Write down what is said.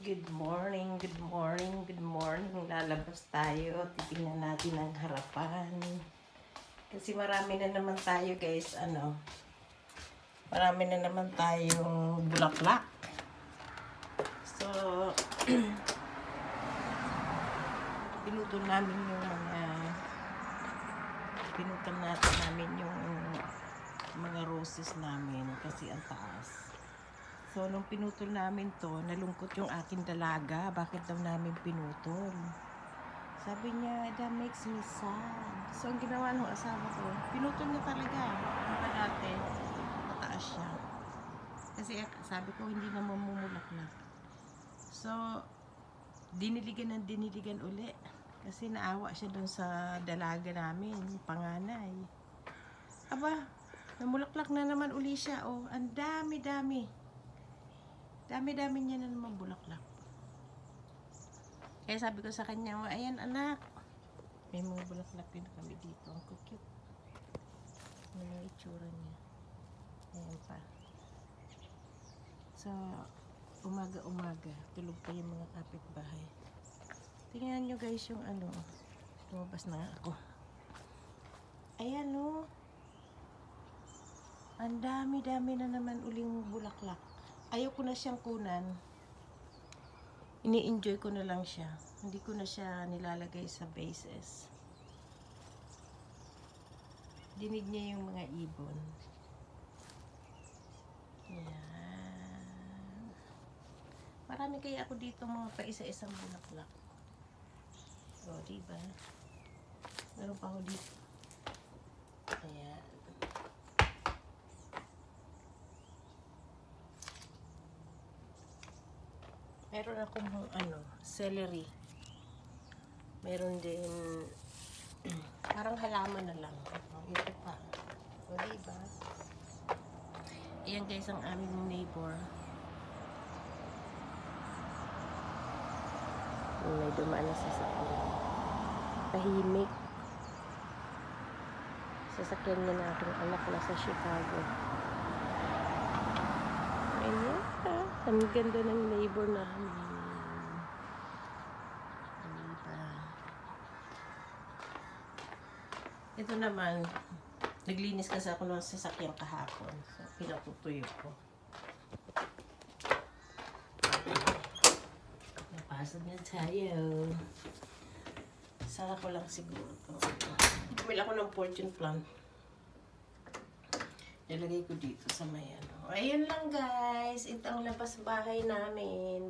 Good morning, good morning, good morning. Lalabas tayo. Titingnan natin ang harapan. Kasi marami na naman tayo guys, marami na naman tayong bulaklak. So, pinutol natin namin yung mga roses namin kasi ang taas. So, nung pinutol namin to, nalungkot yung aking dalaga. Bakit daw namin pinutol? Sabi niya, that makes me sad. So, ang ginawa ng asawa ko, pinutol niya talaga. Ang dati, mataas siya. Kasi sabi ko, hindi na mamumulaklak. So, diniligan uli. Kasi naawa siya dun sa dalaga namin, panganay. Aba, namulaklak na naman uli siya. Oh, ang dami-dami. Dami-dami niya na naman bulaklak. Kaya sabi ko sa kanya, ayan anak, may mga bulaklak din kami dito. Ang cute. Ano yung itsura niya. Ayan pa. So, umaga-umaga, tulog pa yung mga kapitbahay. Tingnan nyo guys yung lumabas na ako. Ayan o. Ang dami-dami na naman uling bulaklak. Ayoko na siyang kunan. Ini-enjoy ko na lang siya. Hindi ko na siya nilalagay sa vases. Dinig niya yung mga ibon. Ayan. Marami kaya ako dito mga paisa-isang bulaklak. O, diba? Meron pa ako dito. Ayan. Meron akong celery. Meron din parang halaman na lang. Ito pa. O, diba? Ayan guys ang aming neighbor. May dumaan na sasakyan. Tahimik. Sasakyan niya na aking anak na sa Chicago. Ayan. Ang ganda ng neighbor namin. Diba? Ito naman, naglinis kasi ako ng sasakyan kahapon. So, pinatutuyo ko. Napasad na tayo. Sara ko lang siguro ito. Bumili ako ng fortune plant. Nilagay ko dito sa may Ayan lang guys. Ito ang labas bahay namin.